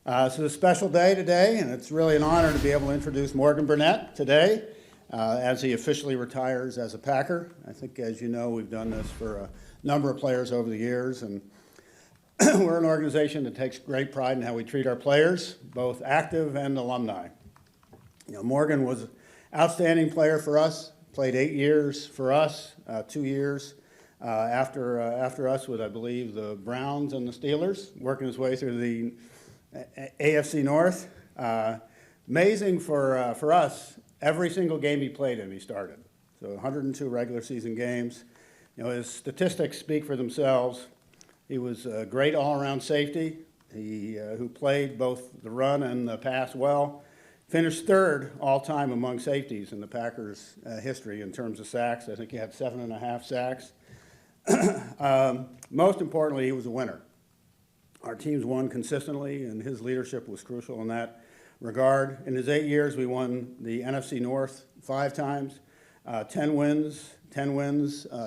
It's a special day today, and it's really an honor to be able to introduce Morgan Burnett today as he officially retires as a Packer. I think, as you know, we've done this for a number of players over the years, and we're an organization that takes great pride in how we treat our players, both active and alumni. You know, Morgan was an outstanding player for us, played 8 years for us, 2 years after us with, I believe, the Browns and the Steelers, working his way through the AFC North. Amazing for us, every single game he played in, he started. So 102 regular season games. You know, his statistics speak for themselves. He was a great all-around safety. Who played both the run and the pass well. Finished third all-time among safeties in the Packers' history in terms of sacks. I think he had 7.5 sacks. Most importantly, he was a winner. Our teams won consistently, and his leadership was crucial in that regard. In his 8 years, we won the NFC North 5 times, 10 wins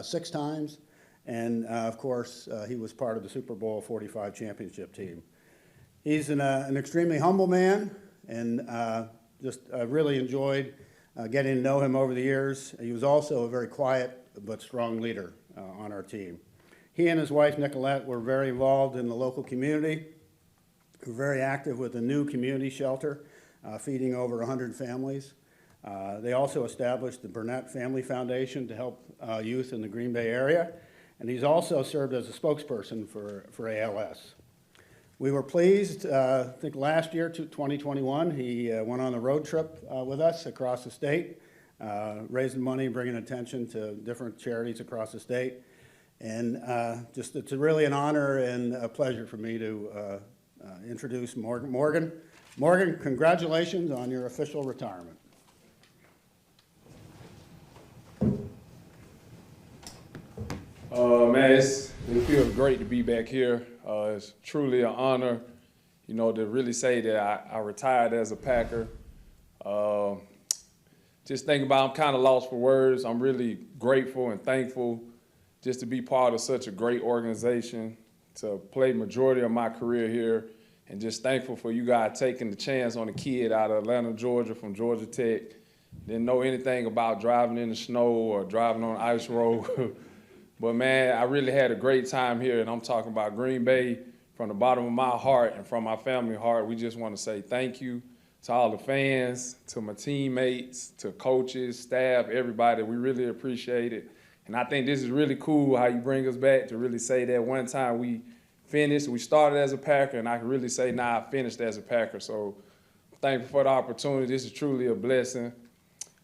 6 times, and of course, he was part of the Super Bowl 45 championship team. He's an extremely humble man, and just really enjoyed getting to know him over the years. He was also a very quiet but strong leader on our team. He and his wife, Nicolette, were very involved in the local community. Were very active with a new community shelter, feeding over 100 families. They also established the Burnett Family Foundation to help youth in the Green Bay area. And he's also served as a spokesperson for ALS. We were pleased, I think last year, 2021, he went on a road trip with us across the state, raising money, bringing attention to different charities across the state. And it's really an honor and a pleasure for me to introduce Morgan. Morgan, congratulations on your official retirement. Man, it feels great to be back here. It's truly an honor, you know, to really say that I retired as a Packer. Just thinking about, I'm kind of lost for words. I'm really grateful and thankful just to be part of such a great organization, to play majority of my career here, and just thankful for you guys taking the chance on a kid out of Atlanta, Georgia, from Georgia Tech. Didn't know anything about driving in the snow or driving on ice road. But man, I really had a great time here, and I'm talking about Green Bay from the bottom of my heart and from my family heart. We just want to say thank you to all the fans, to my teammates, to coaches, staff, everybody. We really appreciate it. And I think this is really cool how you bring us back to really say that one time we finished, we started as a Packer, and I can really say now I finished as a Packer. So thankful for the opportunity. This is truly a blessing.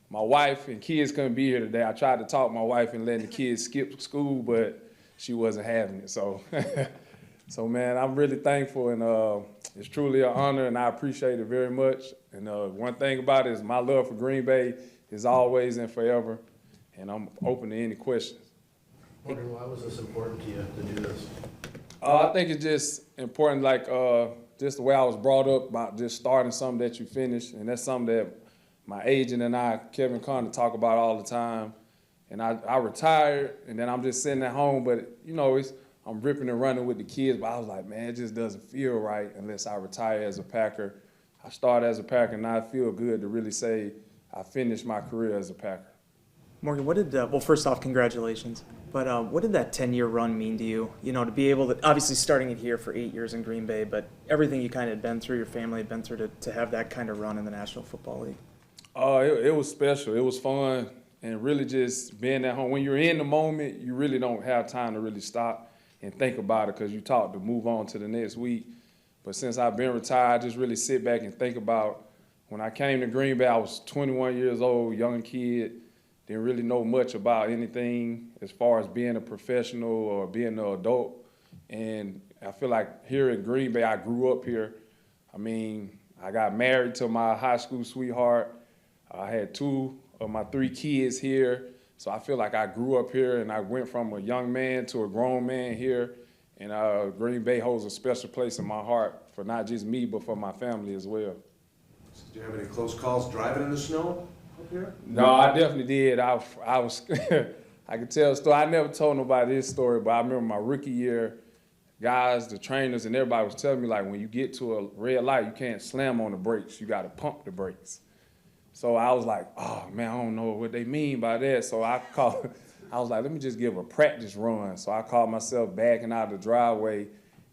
My wife and kids couldn't be here today. I tried to talk my wife and letting the kids skip school, but she wasn't having it. So, so man, I'm really thankful, and it's truly an honor, and I appreciate it very much. And one thing about it is my love for Green Bay is always and forever, and I'm open to any questions. Morgan, why was this important to you to do this? I think it's just important, like just the way I was brought up about just starting something that you finish, and that's something that my agent and I, Kevin Conner, talk about all the time. And I retired, and then I'm just sitting at home, but you know, I'm ripping and running with the kids, but I was like, man, it just doesn't feel right unless I retire as a Packer. I started as a Packer, and I feel good to really say I finished my career as a Packer. Morgan, what did, well, first off, congratulations. But what did that 10-year run mean to you? You know, to be able to, obviously starting it here for 8 years in Green Bay, but everything you kind of had been through, your family had been through, to have that kind of run in the National Football League. It was special. It was fun, and really just being at home. When you're in the moment, you really don't have time to really stop and think about it because you talk to move on to the next week. But since I've been retired, I just really sit back and think about when I came to Green Bay, I was 21 years old, young kid, didn't really know much about anything as far as being a professional or being an adult. And I feel like here in Green Bay, I grew up here. I mean, I got married to my high school sweetheart. I had 2 of my 3 kids here, so I feel like I grew up here, and I went from a young man to a grown man here, and Green Bay holds a special place in my heart for not just me, but for my family as well. Did you have any close calls driving in the snow up here? No, I definitely did. I was, I could tell a story. I never told nobody this story, but I remember my rookie year, guys, the trainers, and everybody was telling me, like, when you get to a red light, you can't slam on the brakes. You got to pump the brakes. So I was like, oh, man, I don't know what they mean by that. So I was like, let me just give a practice run. So I caught myself backing out of the driveway,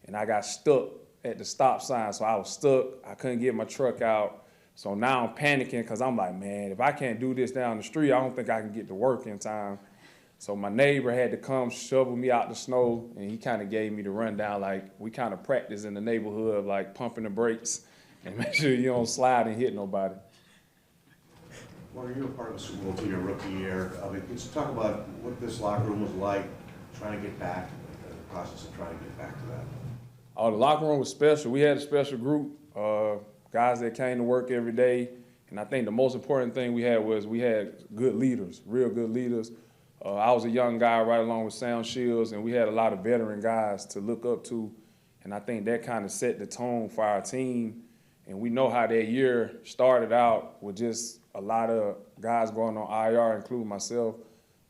and I got stuck at the stop sign. So I was stuck. I couldn't get my truck out. So now I'm panicking because I'm like, man, if I can't do this down the street, I don't think I can get to work in time. So my neighbor had to come shovel me out the snow, and he kind of gave me the rundown. Like, we kind of practice in the neighborhood, like pumping the brakes and make sure you don't slide and hit nobody. Morgan, you were part of a Super Bowl team your rookie year. Let's talk about what this locker room was like, trying to get back, the process of trying to get back to that. Oh, the locker room was special. We had a special group, guys that came to work every day. And I think the most important thing we had was we had good leaders, real good leaders. I was a young guy right along with Sam Shields, and we had a lot of veteran guys to look up to. And I think that kind of set the tone for our team. And we know how that year started out with just a lot of guys going on IR, including myself.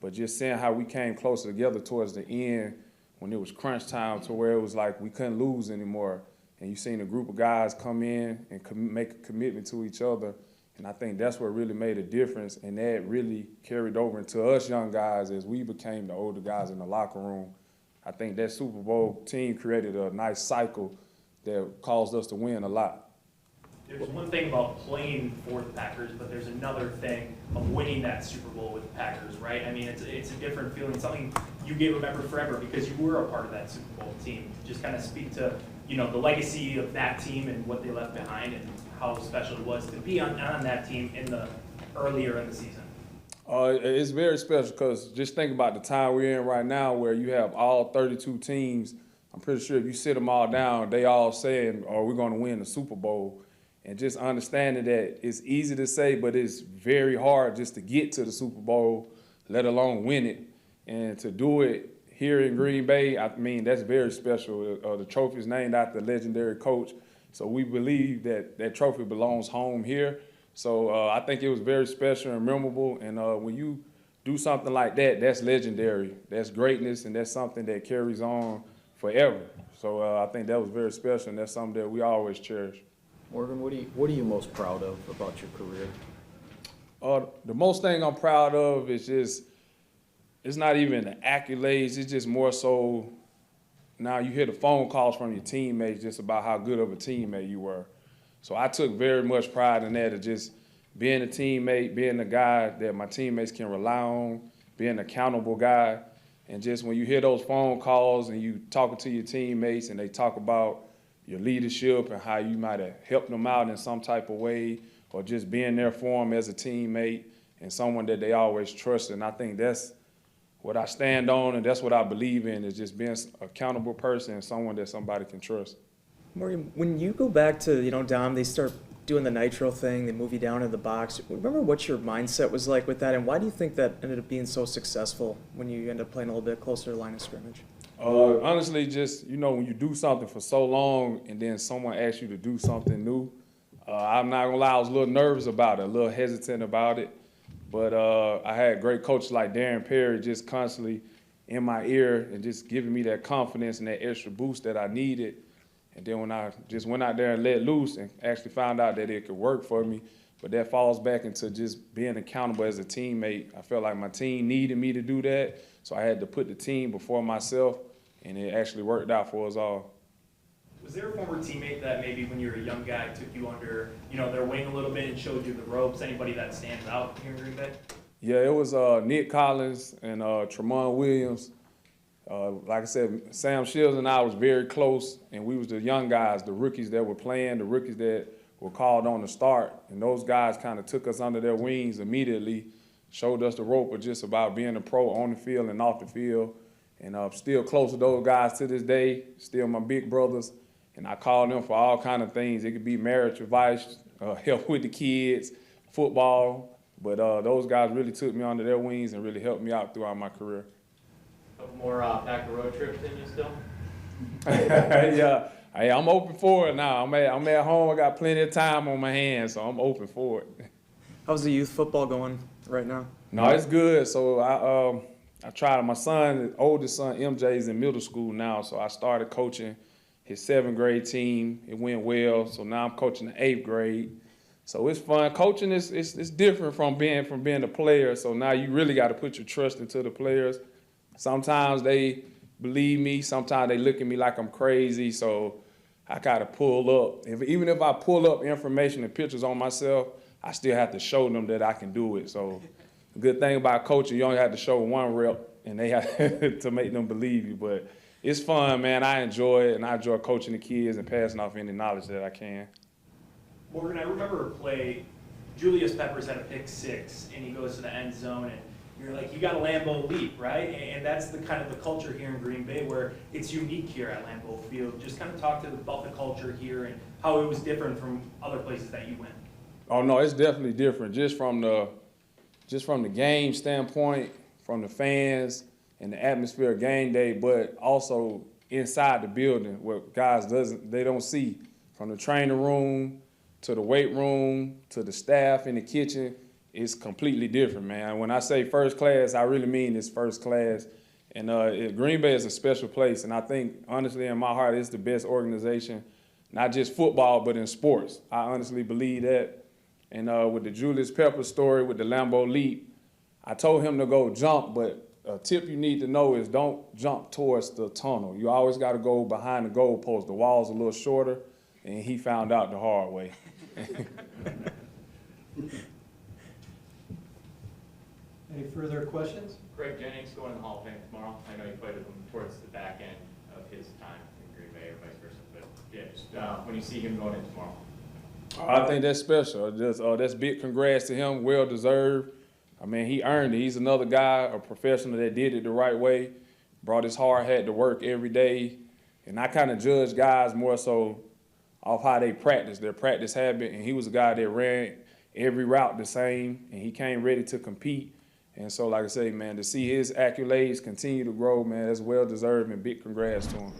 But just seeing how we came closer together towards the end when it was crunch time to where it was like we couldn't lose anymore. And you seen a group of guys come in and make a commitment to each other. And I think that's what really made a difference, and that really carried over into us young guys as we became the older guys in the locker room. I think that Super Bowl team created a nice cycle that caused us to win a lot. There's one thing about playing for the Packers, but there's another thing of winning that Super Bowl with the Packers, right? I mean, it's a different feeling, something you get remembered forever because you were a part of that Super Bowl team. Just kind of speak to, you know, the legacy of that team and what they left behind and how special it was to be on that team earlier in the season. It's very special because just think about the time we're in right now where you have all 32 teams. I'm pretty sure if you sit them all down, they all saying, oh, we're going to win the Super Bowl. And just understanding that it's easy to say, but it's very hard just to get to the Super Bowl, let alone win it. And to do it here in Green Bay, I mean, that's very special. The trophy is named after the legendary coach. So we believe that that trophy belongs home here. So I think it was very special and memorable. And when you do something like that, that's legendary. That's greatness, and that's something that carries on forever. So I think that was very special, and that's something that we always cherish. Morgan, what are you most proud of about your career? The most thing I'm proud of is just, it's not even the accolades, it's just more so now you hear the phone calls from your teammates just about how good of a teammate you were. So I took very much pride in that, of just being a teammate, being the guy that my teammates can rely on, being an accountable guy. And just when you hear those phone calls and you talking to your teammates and they talk about your leadership and how you might have helped them out in some type of way, or just being there for them as a teammate and someone that they always trust. And I think that's what I stand on, and that's what I believe in, is just being an accountable person and someone that somebody can trust. Morgan, when you go back to, Dom, they start doing the nitro thing, they move you down in the box. Remember what your mindset was like with that, and why do you think that ended up being so successful when you end up playing a little bit closer to the line of scrimmage? Honestly, just, when you do something for so long and then someone asks you to do something new, I'm not gonna lie, I was a little nervous about it, a little hesitant about it. But I had great coaches like Darren Perry just constantly in my ear and just giving me that confidence and that extra boost that I needed. And then when I just went out there and let loose and actually found out that it could work for me, but that falls back into just being accountable as a teammate. I felt like my team needed me to do that, so I had to put the team before myself, and it actually worked out for us all. Was there a former teammate that maybe when you were a young guy took you under, their wing a little bit and showed you the ropes? Anybody that stands out here in Green Bay? Yeah, it was Nick Collins and Tremont Williams. Like I said, Sam Shields and I was very close, and we was the young guys, the rookies that were playing, the rookies that were called on to start. And those guys kind of took us under their wings immediately, showed us the rope of just about being a pro on the field and off the field. And I'm still close to those guys to this day, still my big brothers. And I call them for all kind of things. It could be marriage advice, help with the kids, football. But those guys really took me under their wings and really helped me out throughout my career. A couple more Packer road trips in you still? Yeah, hey, I'm open for it now. I'm at home. I got plenty of time on my hands, so I'm open for it. How's the youth football going right now? No, it's good. So I tried. My son, oldest son, MJ, is in middle school now, so I started coaching his 7th grade team. It went well, so now I'm coaching the 8th grade. So it's fun. Coaching is it's different from being a player. So now you really got to put your trust into the players. Sometimes they believe me. Sometimes they look at me like I'm crazy. So I got to pull up. Even if I pull up information and pictures on myself, I still have to show them that I can do it. So the good thing about coaching, you only have to show one rep, and they have to make them believe you. But it's fun, man. I enjoy it, and I enjoy coaching the kids and passing off any knowledge that I can. Morgan, I remember a play, Julius Peppers had a pick 6, and he goes to the end zone, and you're like, you got a Lambeau leap, right? And that's the kind of the culture here in Green Bay where it's unique here at Lambeau Field. Just kind of talk about the culture here and how it was different from other places that you went. Oh no, it's definitely different. Just from the game standpoint, from the fans and the atmosphere of game day, but also inside the building where guys they don't see, from the training room to the weight room to the staff in the kitchen. It's completely different, man. When I say first class, I really mean it's first class. And Green Bay is a special place, and I think, honestly, in my heart, it's the best organization, not just football, but in sports. I honestly believe that. And with the Julius Pepper story, with the Lambeau leap, I told him to go jump, but a tip you need to know is don't jump towards the tunnel. You always got to go behind the goal post. The wall's a little shorter, and he found out the hard way. Any further questions? Greg Jennings going to the Hall of Fame tomorrow. I know you played with him towards the back end of his time in Green Bay or vice versa, but yeah, just when you see him going in tomorrow. I think that's special. That's big congrats to him, well deserved. I mean, he earned it. He's another guy, a professional that did it the right way, brought his hard hat to work every day. And I kind of judge guys more so off how they practice, their practice habit. And he was a guy that ran every route the same, and he came ready to compete. And so, like I say, man, to see his accolades continue to grow, man, that's well deserved, and big congrats to him.